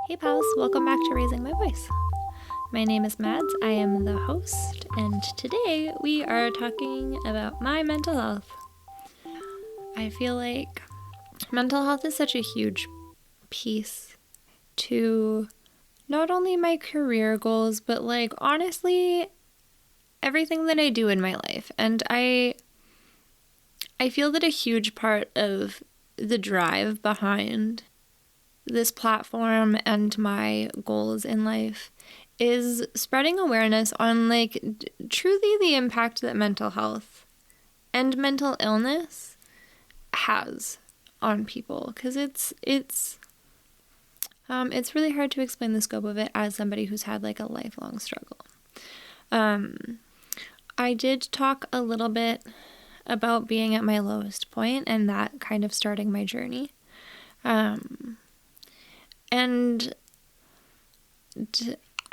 Hey pals, welcome back to Raising My Voice. My name is Mads, I am the host, and today we are talking about my mental health. I feel like mental health is such a huge piece to not only my career goals, but like honestly, everything that I do in my life. And I feel that a huge part of the drive behind this platform and my goals in life is spreading awareness on like truly the impact that mental health and mental illness has on people, because it's really hard to explain the scope of it as somebody who's had like a lifelong struggle. I did talk a little bit about being at my lowest point and that kind of starting my journey. And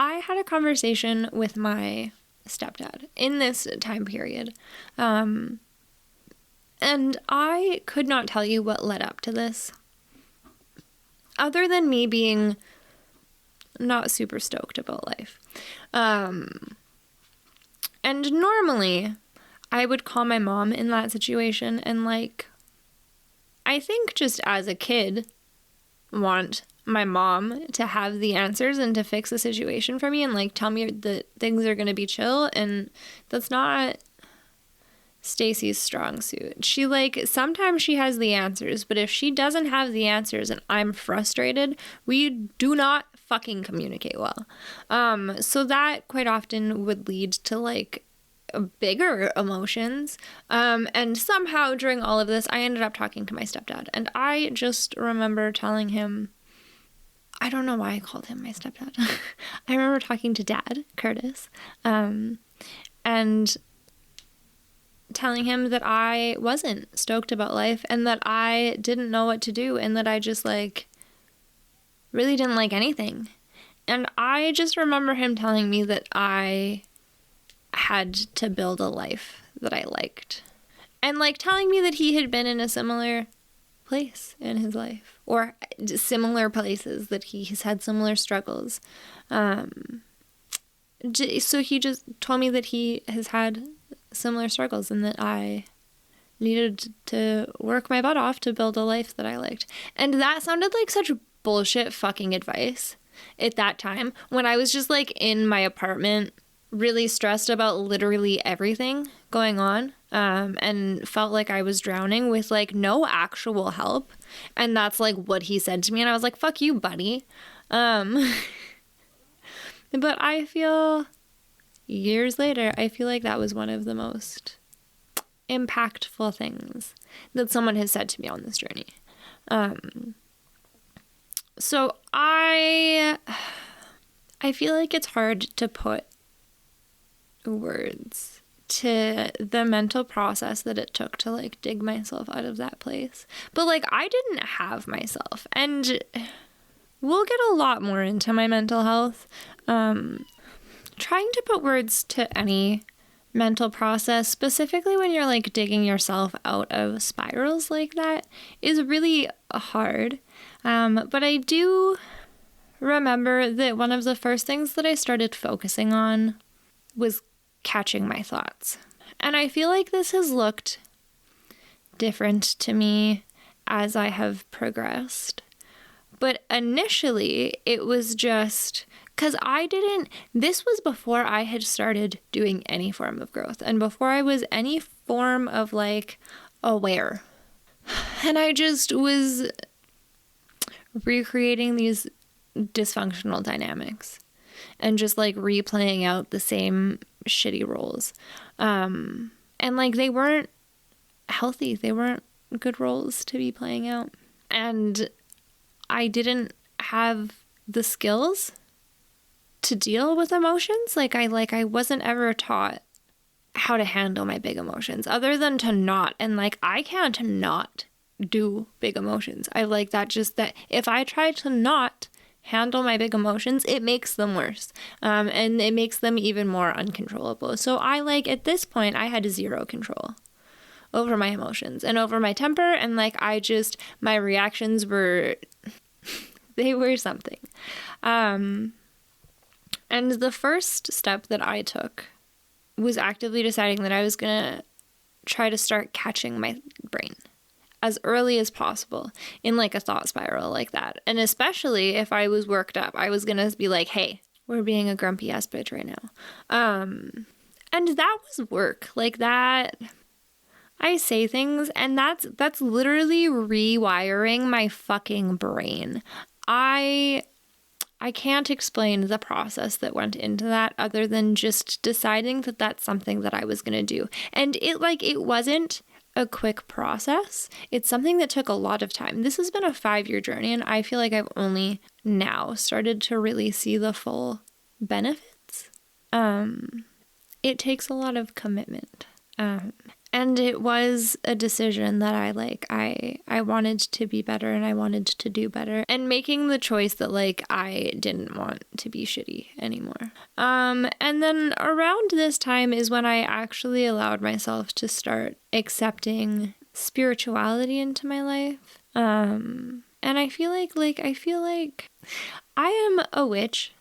I had a conversation with my stepdad in this time period. And I could not tell you what led up to this, other than me being not super stoked about life. And normally I would call my mom in that situation and like, I think just as a kid, want my mom to have the answers and to fix the situation for me and like tell me that things are going to be chill, and that's not Stacy's strong suit. She like sometimes she has the answers, but if she doesn't have the answers and I'm frustrated, we do not fucking communicate well. So that quite often would lead to like bigger emotions. And somehow during all of this, I ended up talking to my stepdad, and I just remember telling him, I don't know why I called him my stepdad. I remember talking to Dad, Curtis, and telling him that I wasn't stoked about life and that I didn't know what to do and that I just like really didn't like anything. And I just remember him telling me that I had to build a life that I liked, and like telling me that he had been in a similar place in his life, or similar places, that he's had similar struggles. So he just told me that he has had similar struggles and that I needed to work my butt off to build a life that I liked. And that sounded like such bullshit fucking advice at that time, when I was just like in my apartment really stressed about literally everything going on, and felt like I was drowning with like no actual help. And that's like what he said to me, and I was like, fuck you, buddy. But I feel years later, I feel like that was one of the most impactful things that someone has said to me on this journey. So I feel like it's hard to put words to the mental process that it took to like dig myself out of that place. But like I didn't have myself, and we'll get a lot more into my mental health. Trying to put words to any mental process, specifically when you're like digging yourself out of spirals like that, is really hard. But I do remember that one of the first things that I started focusing on was catching my thoughts. And I feel like this has looked different to me as I have progressed. But initially, it was just because this was before I had started doing any form of growth and before I was any form of like aware. And I just was recreating these dysfunctional dynamics and just like replaying out the same shitty roles. And like they weren't healthy. They weren't good roles to be playing out. And I didn't have the skills to deal with emotions. I wasn't ever taught how to handle my big emotions other than to not. And like I can't not do big emotions. I like that, just that if I try to not handle my big emotions, it makes them worse. And it makes them even more uncontrollable. So I like at this point, I had zero control over my emotions and over my temper. And like, my reactions were They were something. And the first step that I took was actively deciding that I was going to try to start catching my brain as early as possible in like a thought spiral like that. And especially if I was worked up, I was going to be like, hey, we're being a grumpy ass bitch right now. And that was work. Like that, I say things and that's literally rewiring my fucking brain. I can't explain the process that went into that other than just deciding that that's something that I was going to do. And it wasn't a quick process. It's something that took a lot of time. This has been a 5-year journey, and I feel like I've only now started to really see the full benefits. It takes a lot of commitment. And it was a decision that I wanted to be better and I wanted to do better. And making the choice that I didn't want to be shitty anymore. And then around this time is when I actually allowed myself to start accepting spirituality into my life. And I feel like I am a witch.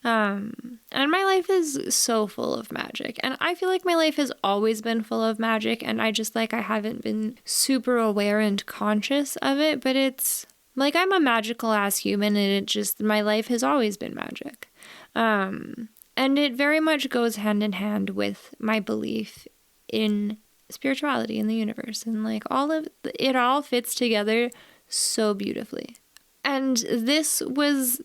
And my life is so full of magic, and I feel like my life has always been full of magic, and I haven't been super aware and conscious of it, but it's like I'm a magical ass human, and my life has always been magic. And it very much goes hand in hand with my belief in spirituality in the universe, and it all fits together so beautifully. And this was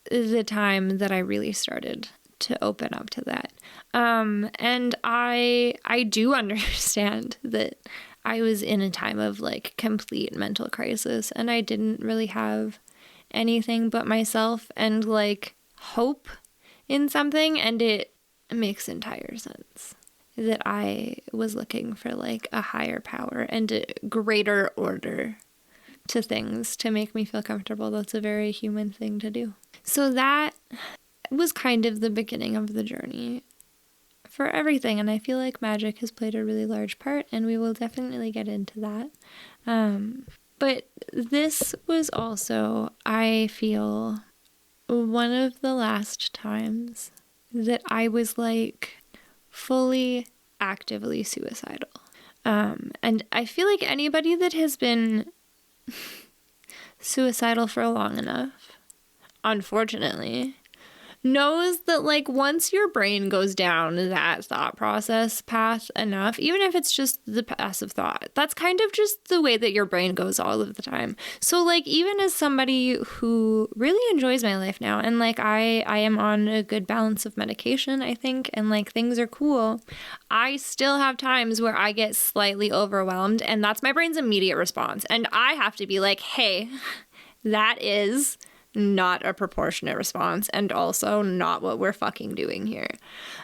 the time that I really started to open up to that. And I do understand that I was in a time of complete mental crisis, and I didn't really have anything but myself and hope in something, and it makes entire sense that I was looking for a higher power and a greater order to things to make me feel comfortable. That's a very human thing to do. So that was kind of the beginning of the journey for everything, and I feel like magic has played a really large part, and we will definitely get into that. But this was also, I feel, one of the last times that I was fully actively suicidal. And I feel like anybody that has been suicidal for long enough, unfortunately, knows that once your brain goes down that thought process path enough, even if it's just the passive thought, that's kind of just the way that your brain goes all of the time. So even as somebody who really enjoys my life now, and I am on a good balance of medication, I think, and things are cool, I still have times where I get slightly overwhelmed, and that's my brain's immediate response. And I have to be hey, that is not a proportionate response, and also not what we're fucking doing here.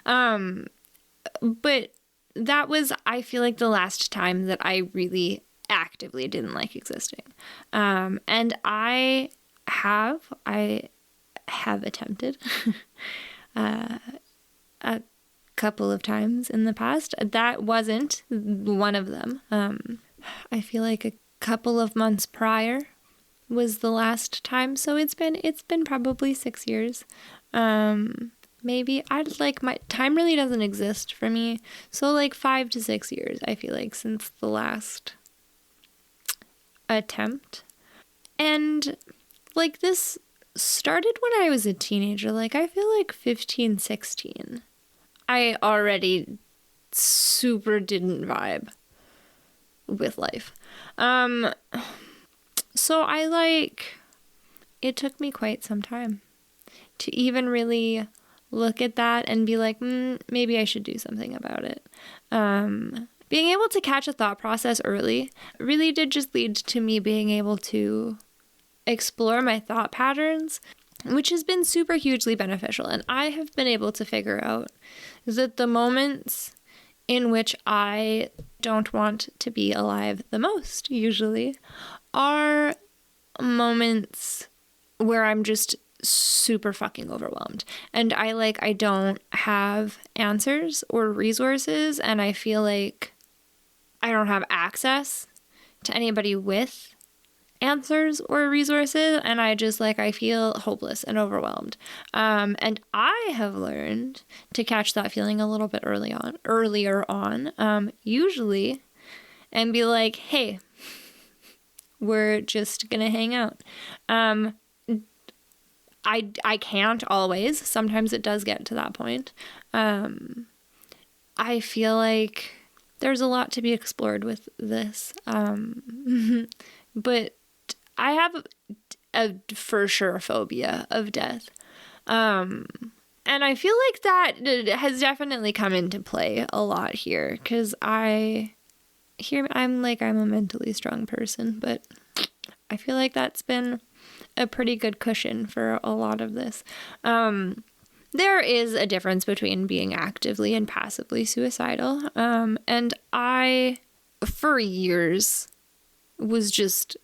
But that was, I feel like, the last time that I really actively didn't like existing. And I have attempted a couple of times in the past. That wasn't one of them. I feel like a couple of months prior was the last time, so it's been probably 6 years. Maybe my time really doesn't exist for me, so 5 to 6 years I feel like since the last attempt. And this started when I was a teenager. I feel 15, 16 I already super didn't vibe with life. So it took me quite some time to even really look at that and be maybe I should do something about it. Being able to catch a thought process early really did just lead to me being able to explore my thought patterns, which has been super hugely beneficial. And I have been able to figure out that the moments in which I don't want to be alive the most, usually, are moments where I'm just super fucking overwhelmed. And I don't have answers or resources, and I feel like I don't have access to anybody with answers or resources, and I feel hopeless and overwhelmed. And I have learned to catch that feeling a little bit earlier on, usually, and be like, hey, we're just gonna hang out. I can't always. Sometimes it does get to that point. I feel like there's a lot to be explored with this. But I have a for sure phobia of death. And I feel like that has definitely come into play a lot here, because I'm a mentally strong person, but I feel like that's been a pretty good cushion for a lot of this. There is a difference between being actively and passively suicidal. And I, for years, was just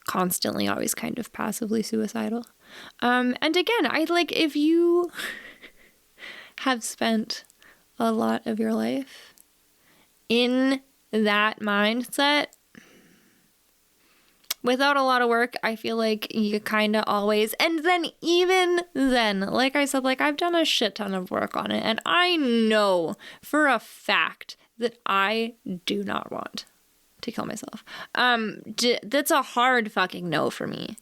constantly always kind of passively suicidal. And again, if you have spent a lot of your life in that mindset, without a lot of work, I feel like you kind of always, and then even then, like I said, I've done a shit ton of work on it, and I know for a fact that I do not want to kill myself. That's a hard fucking no for me.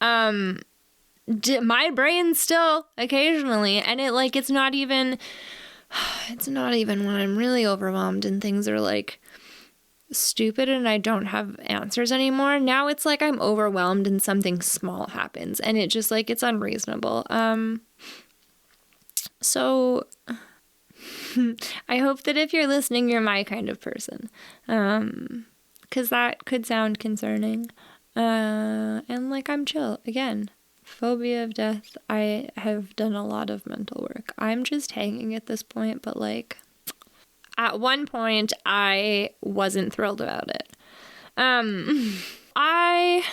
My brain still occasionally, and it's not even when I'm really overwhelmed and things are stupid and I don't have answers anymore. Now it's I'm overwhelmed and something small happens and it just it's unreasonable. So I hope that if you're listening, you're my kind of person. 'Cause that could sound concerning. And I'm chill. Again, phobia of death. I have done a lot of mental work. I'm just hanging at this point, but at one point, I wasn't thrilled about it. I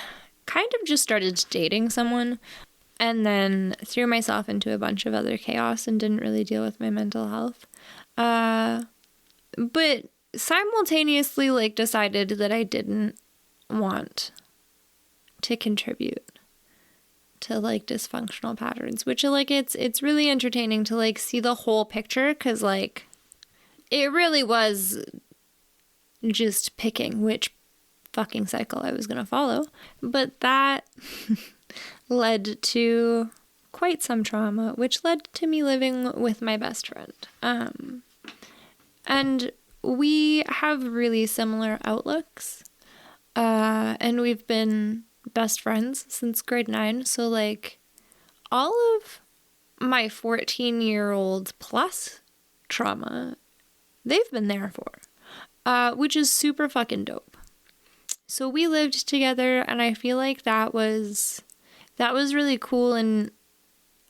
kind of just started dating someone and then threw myself into a bunch of other chaos and didn't really deal with my mental health. But simultaneously, decided that I didn't want to contribute to dysfunctional patterns, which it's really entertaining to see the whole picture, because it really was just picking which fucking cycle I was going to follow. But that led to quite some trauma, which led to me living with my best friend. And we have really similar outlooks. And we've been best friends since grade 9. So all of my 14-year-old plus trauma, they've been there for, which is super fucking dope. So we lived together, and I feel like that was really cool, and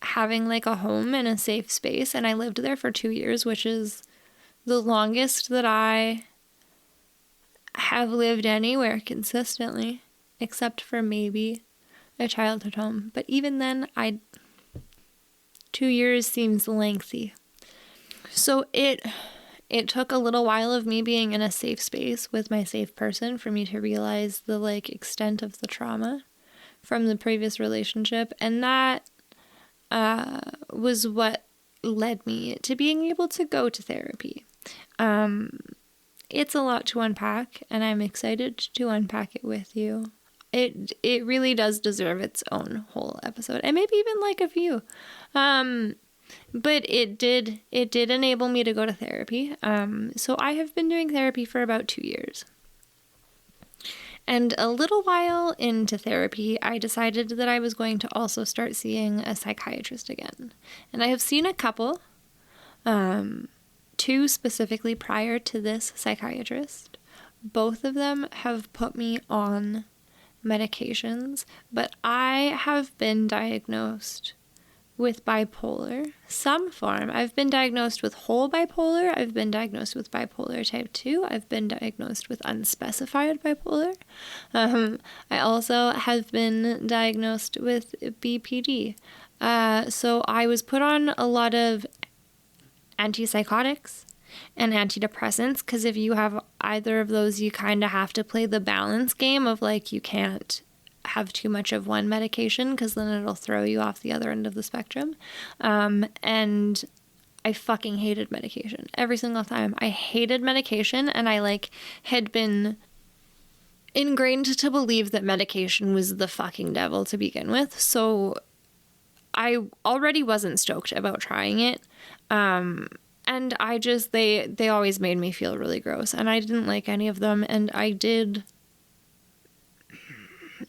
having a home and a safe space. And I lived there for 2 years, which is the longest that I have lived anywhere consistently, except for maybe a childhood home. But even then, 2 years seems lengthy. So it took a little while of me being in a safe space with my safe person for me to realize the extent of the trauma from the previous relationship. And that was what led me to being able to go to therapy. It's a lot to unpack, and I'm excited to unpack it with you. It really does deserve its own whole episode, and maybe even a few. But it did enable me to go to therapy. So I have been doing therapy for about 2 years. And a little while into therapy, I decided that I was going to also start seeing a psychiatrist again. And I have seen a couple, 2 specifically prior to this psychiatrist. Both of them have put me on medications, but I have been diagnosed with bipolar, some form. I've been diagnosed with whole bipolar. I've been diagnosed with bipolar type 2. I've been diagnosed with unspecified bipolar. I also have been diagnosed with BPD. So I was put on a lot of antipsychotics and antidepressants, because if you have either of those, you kind of have to play the balance game of like, you can't have too much of one medication because then it'll throw you off the other end of the spectrum. And I fucking hated medication every single time. I hated medication, and I like had been ingrained to believe that medication was the fucking devil to begin with. So I already wasn't stoked about trying it. And I just, they always made me feel really gross, and I didn't like any of them. And I did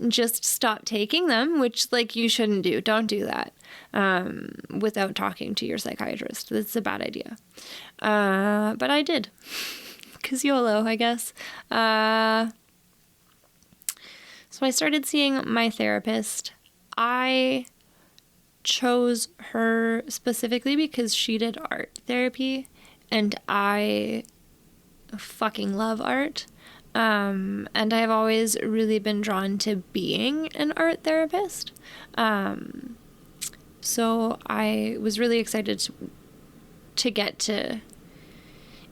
just stop taking them, which like you shouldn't do. Don't do that without talking to your psychiatrist. That's a bad idea. But I did, because YOLO, I guess. So I started seeing my therapist. I chose her specifically because she did art therapy, and I fucking love art. And I've always really been drawn to being an art therapist. So I was really excited to get to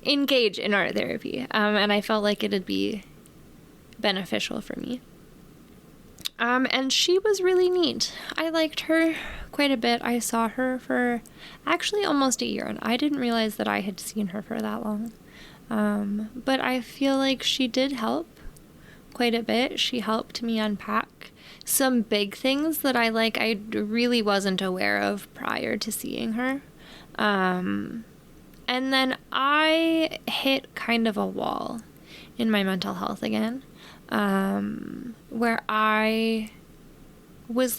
engage in art therapy. And I felt like it'd be beneficial for me. And she was really neat. I liked her quite a bit. I saw her for actually almost a year, and I didn't realize that I had seen her for that long. But I feel like she did help quite a bit. She helped me unpack some big things that I really wasn't aware of prior to seeing her. And then I hit kind of a wall in my mental health again, where I was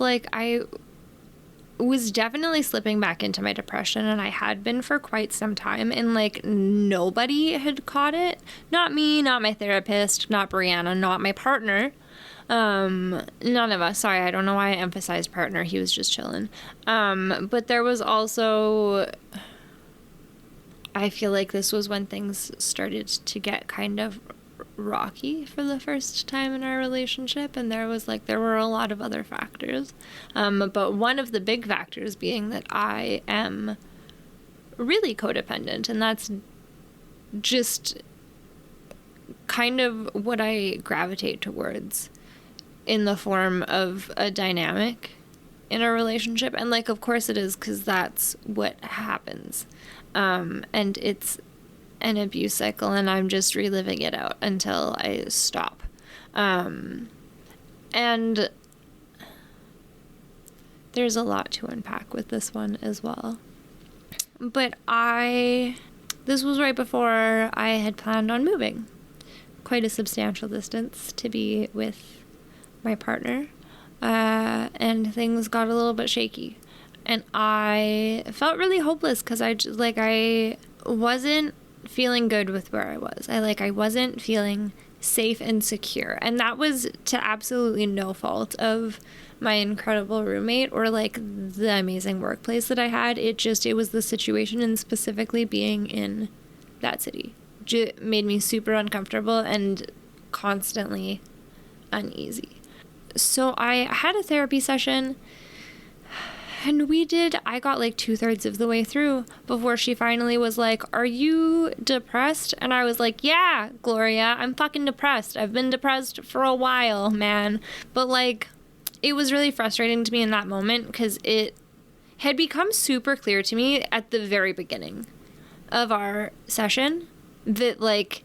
definitely slipping back into my depression, and I had been for quite some time, and like nobody had caught it. Not me, not my therapist, not Brianna, not my partner. None of us. Sorry, I don't know why I emphasized partner. He was just chilling. But there was also, I feel like this was when things started to get kind of rocky for the first time in our relationship, and there were a lot of other factors, but one of the big factors being that I am really codependent, and that's just kind of what I gravitate towards in the form of a dynamic in a relationship. And like, of course it is, because that's what happens, and it's an abuse cycle, and I'm just reliving it out until I stop. And there's a lot to unpack with this one as well. But this was right before I had planned on moving quite a substantial distance to be with my partner. And things got a little bit shaky. And I felt really hopeless because I wasn't feeling good with where I was. I wasn't feeling safe and secure. And that was to absolutely no fault of my incredible roommate or like the amazing workplace that I had. It was the situation, and specifically being in that city made me super uncomfortable and constantly uneasy. So I had a therapy session, and I got like 2/3 of the way through before she finally was like, "Are you depressed?" And I was like, "Yeah, Gloria, I'm fucking depressed. I've been depressed for a while, man." But like, it was really frustrating to me in that moment because it had become super clear to me at the very beginning of our session that like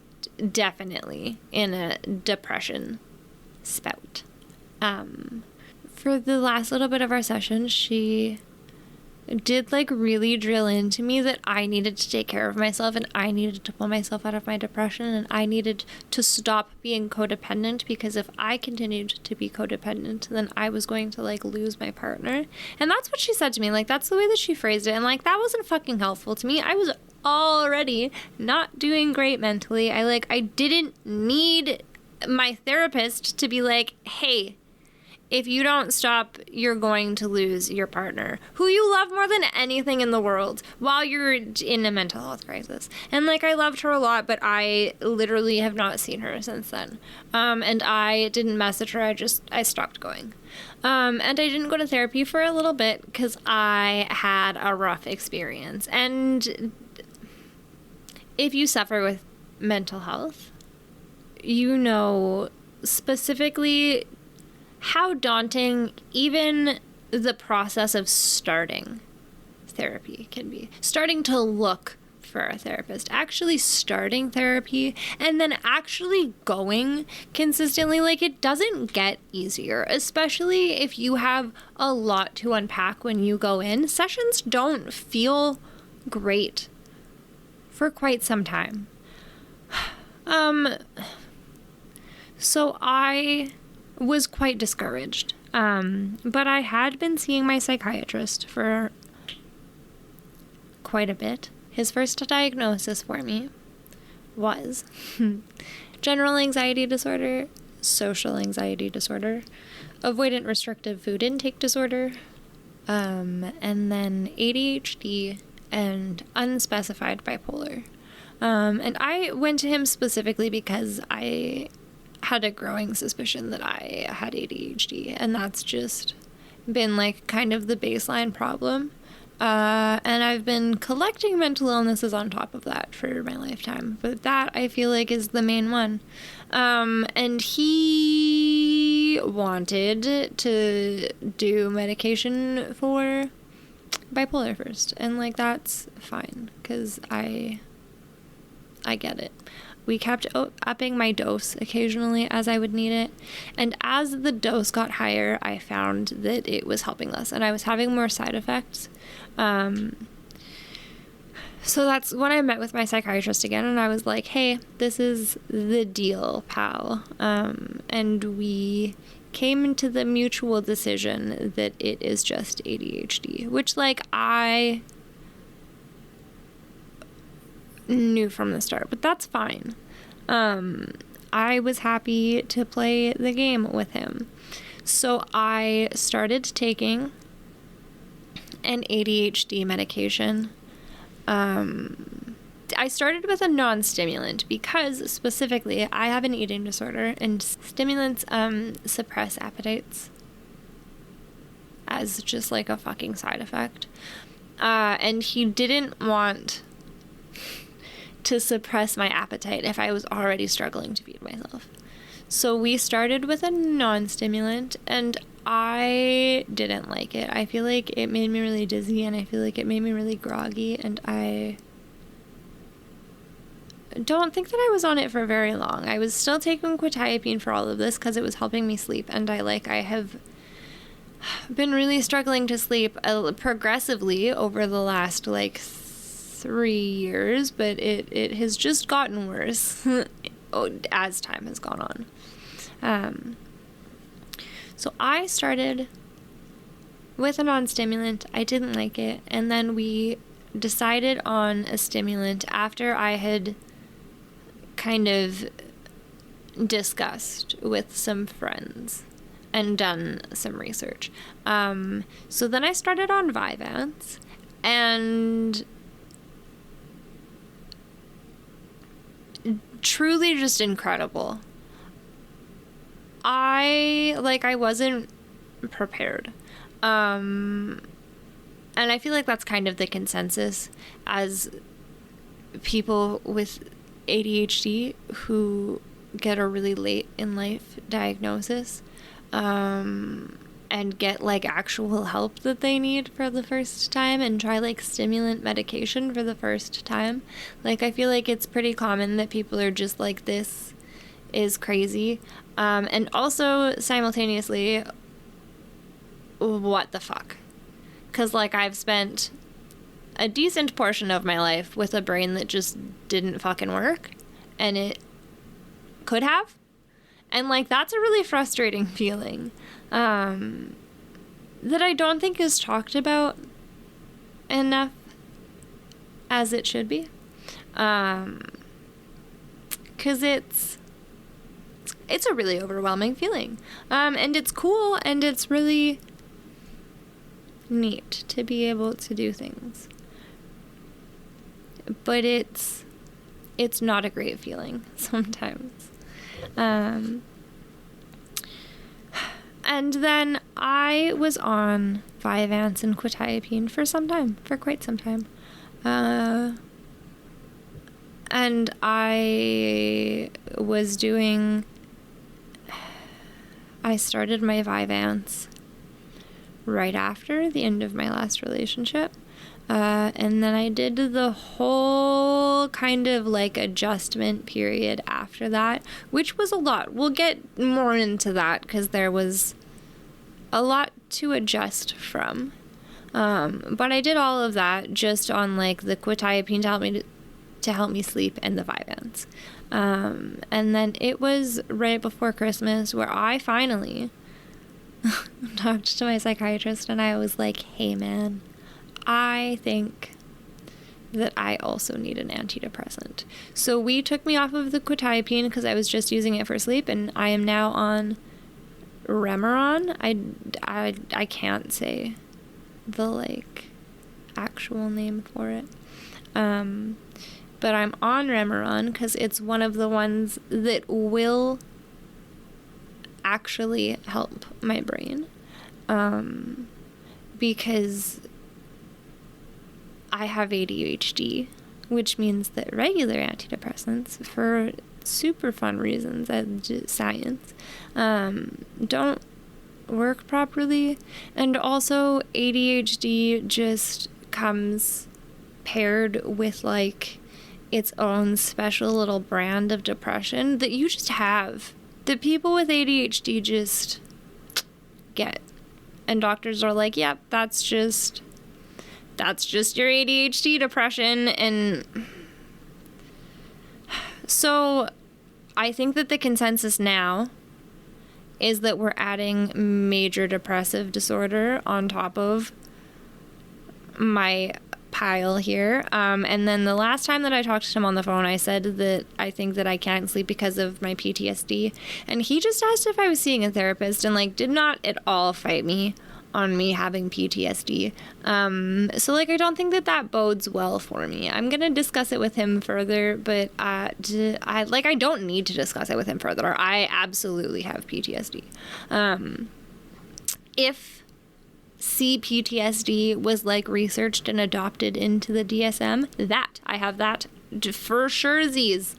definitely in a depression spout. For the last little bit of our session, she did like really drill into me that I needed to take care of myself, and I needed to pull myself out of my depression, and I needed to stop being codependent, because if I continued to be codependent, then I was going to like lose my partner. And that's what she said to me. Like, that's the way that she phrased it. And like, that wasn't fucking helpful to me. I was already not doing great mentally. I didn't need my therapist to be like, "Hey, if you don't stop, you're going to lose your partner, who you love more than anything in the world, while you're in a mental health crisis." And like, I loved her a lot, but I literally have not seen her since then. And I didn't message her. I stopped going. And I didn't go to therapy for a little bit because I had a rough experience. And if you suffer with mental health, you know specifically how daunting even the process of starting therapy can be. Starting to look for a therapist, actually starting therapy, and then actually going consistently. Like, it doesn't get easier, especially if you have a lot to unpack when you go in. Sessions don't feel great for quite some time. So I was quite discouraged. But I had been seeing my psychiatrist for quite a bit. His first diagnosis for me was general anxiety disorder, social anxiety disorder, avoidant restrictive food intake disorder, and then ADHD and unspecified bipolar. And I went to him specifically because I had a growing suspicion that I had ADHD, and that's just been like kind of the baseline problem. And I've been collecting mental illnesses on top of that for my lifetime, but that I feel like is the main one. And he wanted to do medication for bipolar first, and like that's fine because I get it. We kept upping my dose occasionally as I would need it. And as the dose got higher, I found that it was helping less and I was having more side effects. So that's when I met with my psychiatrist again, and I was like, hey, this is the deal, pal. And we came into the mutual decision that it is just ADHD, which like I knew from the start, but that's fine. I was happy to play the game with him. So I started taking an ADHD medication. I started with a non-stimulant because specifically I have an eating disorder and stimulants suppress appetites as just like a fucking side effect. And he didn't want to suppress my appetite if I was already struggling to feed myself. So we started with a non-stimulant, and I didn't like it. I feel like it made me really dizzy, and I feel like it made me really groggy, and I don't think that I was on it for very long. I was still taking quetiapine for all of this because it was helping me sleep, and I have been really struggling to sleep progressively over the last 3 years, but it has just gotten worse as time has gone on. So I started with a non-stimulant. I didn't like it, and then we decided on a stimulant after I had kind of discussed with some friends and done some research. So then I started on Vyvanse, and truly just incredible. I wasn't prepared. And I feel like that's kind of the consensus as people with ADHD who get a really late in life diagnosis, and get actual help that they need for the first time and try stimulant medication for the first time. I feel like it's pretty common that people are just like, this is crazy. And also simultaneously, what the fuck? Because I've spent a decent portion of my life with a brain that just didn't fucking work, and it could have. And that's a really frustrating feeling that I don't think is talked about enough as it should be. Because it's a really overwhelming feeling. And it's cool, and it's really neat to be able to do things. But it's not a great feeling sometimes. And then I was on Vyvanse and quetiapine for quite some time. And I started my Vyvanse right after the end of my last relationship. And then I did the whole kind of like adjustment period after that, which was a lot. We'll get more into that because there was a lot to adjust from. But I did all of that just on like the quetiapine to help me sleep and the Vyvanse. And then it was right before Christmas where I finally talked to my psychiatrist and I was like, hey man, I think that I also need an antidepressant. So we took me off of the quetiapine because I was just using it for sleep, and I am now on Remeron. I can't say the like actual name for it. But I'm on Remeron because it's one of the ones that will actually help my brain. Because I have ADHD, which means that regular antidepressants, for super fun reasons, science, don't work properly. And also ADHD just comes paired with like its own special little brand of depression that you just have, that people with ADHD just get. And doctors are like, yep, that's just your ADHD depression. And so I think that the consensus now is that we're adding major depressive disorder on top of my pile here. And then the last time that I talked to him on the phone, I said that I think that I can't sleep because of my PTSD. And he just asked if I was seeing a therapist and like did not at all fight me on me having PTSD. So like I don't think that bodes well for me. I'm gonna discuss it with him further, but I don't need to discuss it with him further. I absolutely have PTSD. If CPTSD was like researched and adopted into the DSM, that I have that for surezies.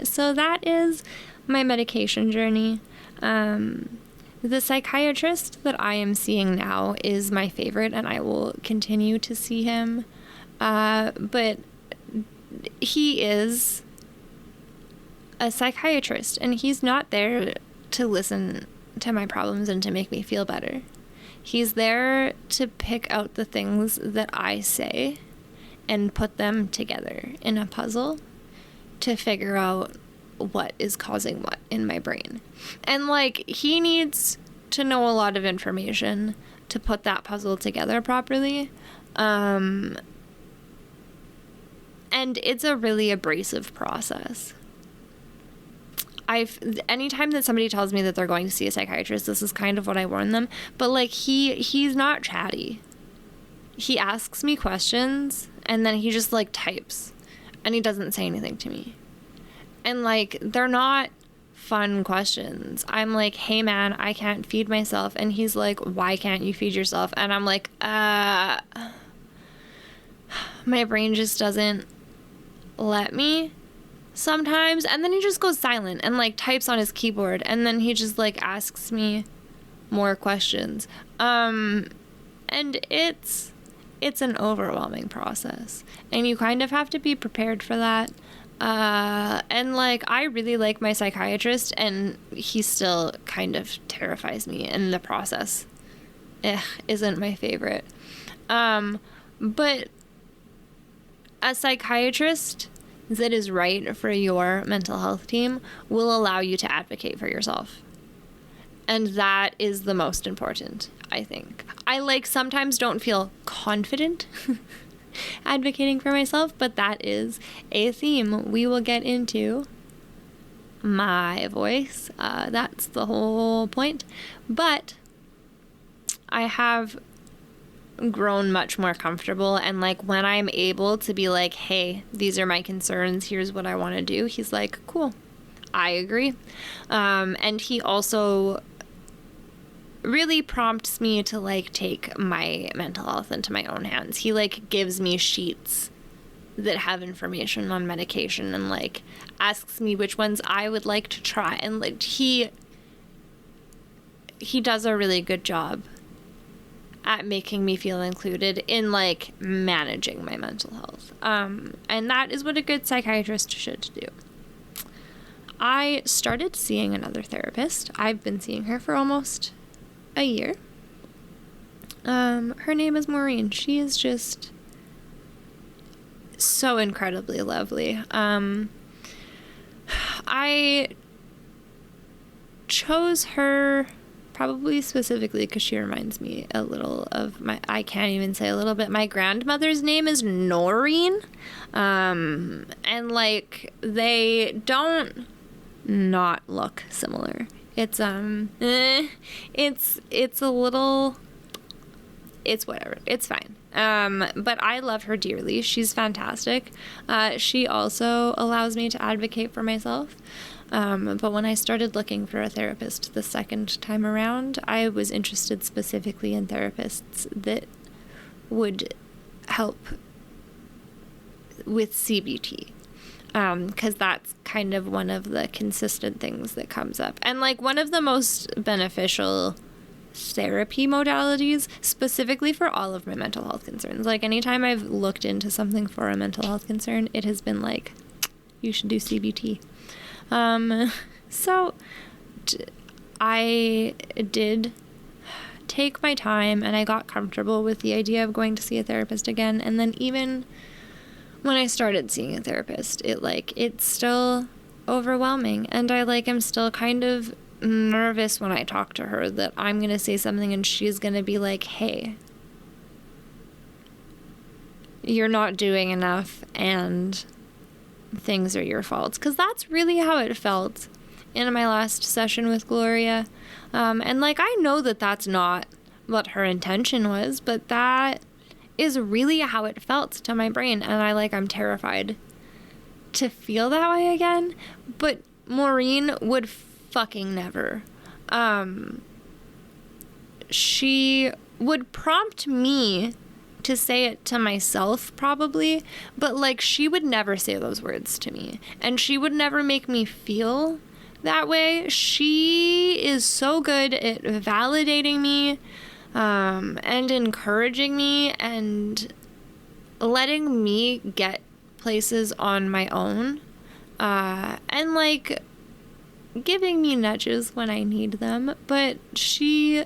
So that is my medication journey. The psychiatrist that I am seeing now is my favorite, and I will continue to see him. But he is a psychiatrist, and he's not there to listen to my problems and to make me feel better. He's there to pick out the things that I say and put them together in a puzzle to figure out what is causing what in my brain. And like, he needs to know a lot of information to put that puzzle together properly. And it's a really abrasive process. Anytime that somebody tells me that they're going to see a psychiatrist, this is kind of what I warn them. But like, he's not chatty. He asks me questions and then he just like types and he doesn't say anything to me. And like, they're not fun questions. I'm like, hey man, I can't feed myself. And he's like, why can't you feed yourself? And I'm like, my brain just doesn't let me sometimes. And then he just goes silent and like types on his keyboard, and then he just like asks me more questions. And it's an overwhelming process, and you kind of have to be prepared for that. And like, I really like my psychiatrist, and he still kind of terrifies me, and the process isn't my favorite. But a psychiatrist that is right for your mental health team will allow you to advocate for yourself. And that is the most important, I think. I like sometimes don't feel confident advocating for myself, but that is a theme we will get into. My voice, that's the whole point. But I have grown much more comfortable, and like, when I'm able to be like, hey, these are my concerns, here's what I want to do, he's like, cool, I agree. And he also really prompts me to like take my mental health into my own hands. He like gives me sheets that have information on medication and like asks me which ones I would like to try, and like he does a really good job at making me feel included in like managing my mental health. And that is what a good psychiatrist should do. I started seeing another therapist. I've been seeing her for almost a year. Her name is Maureen. She is just so incredibly lovely. I chose her probably specifically because she reminds me a little of I can't even say a little bit. My grandmother's name is Noreen. And like they don't not look similar. It's it's a little, it's whatever. It's fine. But I love her dearly. She's fantastic. She also allows me to advocate for myself. But when I started looking for a therapist the second time around, I was interested specifically in therapists that would help with CBT. Because that's kind of one of the consistent things that comes up. And like one of the most beneficial therapy modalities specifically for all of my mental health concerns. Like anytime I've looked into something for a mental health concern, it has been like, you should do CBT. So I did take my time and I got comfortable with the idea of going to see a therapist again. And then even when I started seeing a therapist, it's still overwhelming. And I am still kind of nervous when I talk to her that I'm going to say something and she's going to be like, hey, you're not doing enough and things are your fault. Because that's really how it felt in my last session with Gloria. And I know that that's not what her intention was, but that is really how it felt to my brain. And I'm terrified to feel that way again. But Maureen would fucking never. She would prompt me to say it to myself probably, but she would never say those words to me, and she would never make me feel that way. She is so good at validating me and encouraging me and letting me get places on my own, and giving me nudges when I need them. But she's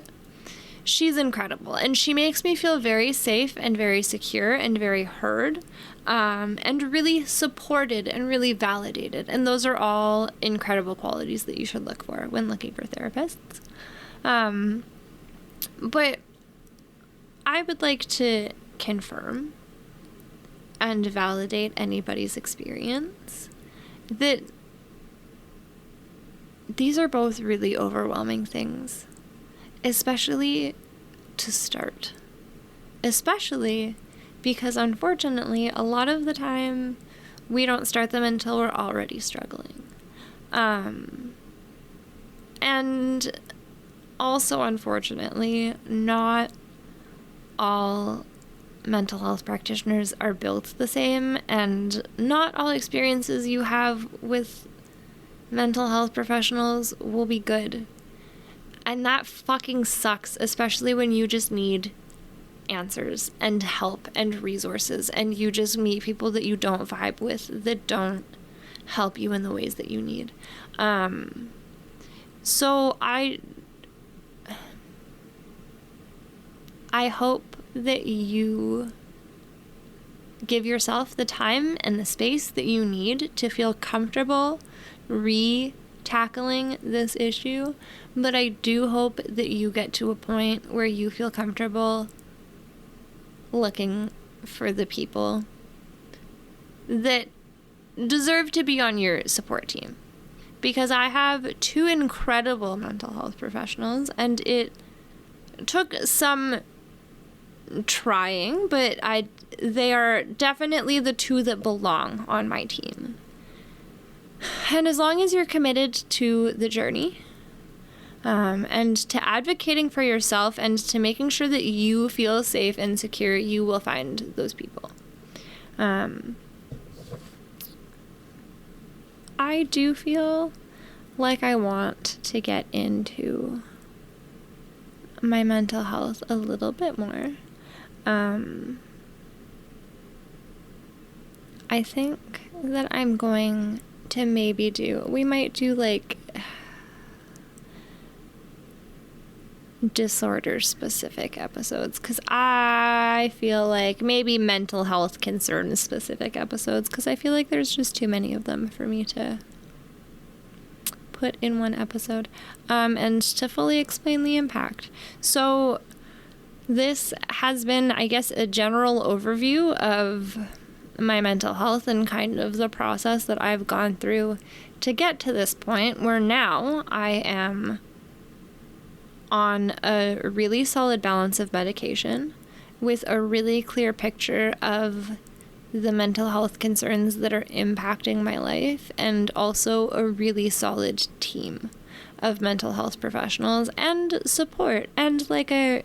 incredible, and she makes me feel very safe and very secure and very heard, and really supported and really validated. And those are all incredible qualities that you should look for when looking for therapists. But I would like to confirm and validate anybody's experience that these are both really overwhelming things, especially to start. Especially because, unfortunately, a lot of the time we don't start them until we're already struggling. And also, unfortunately, not all mental health practitioners are built the same, and not all experiences you have with mental health professionals will be good. And that fucking sucks, especially when you just need answers and help and resources, and you just meet people that you don't vibe with, that don't help you in the ways that you need. So I hope that you give yourself the time and the space that you need to feel comfortable tackling this issue. But I do hope that you get to a point where you feel comfortable looking for the people that deserve to be on your support team. Because I have 2 incredible mental health professionals, and it took some trying, but they are definitely the 2 that belong on my team. And as long as you're committed to the journey, And to advocating for yourself and to making sure that you feel safe and secure, you will find those people. I do feel like I want to get into my mental health a little bit more. I think that I'm going to we might do like disorder specific episodes, because I feel like maybe mental health concern specific episodes, because I feel like there's just too many of them for me to put in one episode, and to fully explain the impact. So this has been, I guess, a general overview of my mental health and kind of the process that I've gone through to get to this point where now I am on a really solid balance of medication with a really clear picture of the mental health concerns that are impacting my life, and also a really solid team of mental health professionals and support, and like a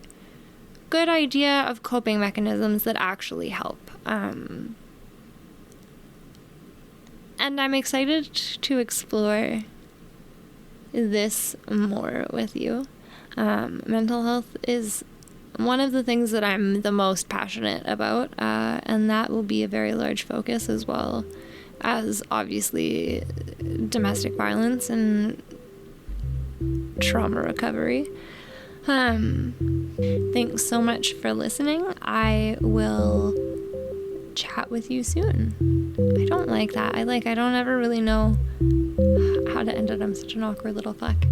good idea of coping mechanisms that actually help. And I'm excited to explore this more with you. Mental health is one of the things that I'm the most passionate about, and that will be a very large focus, as well as obviously domestic violence and trauma recovery. Thanks so much for listening. I will chat with you soon. I don't like that. I don't ever really know how to end it. I'm such an awkward little fuck.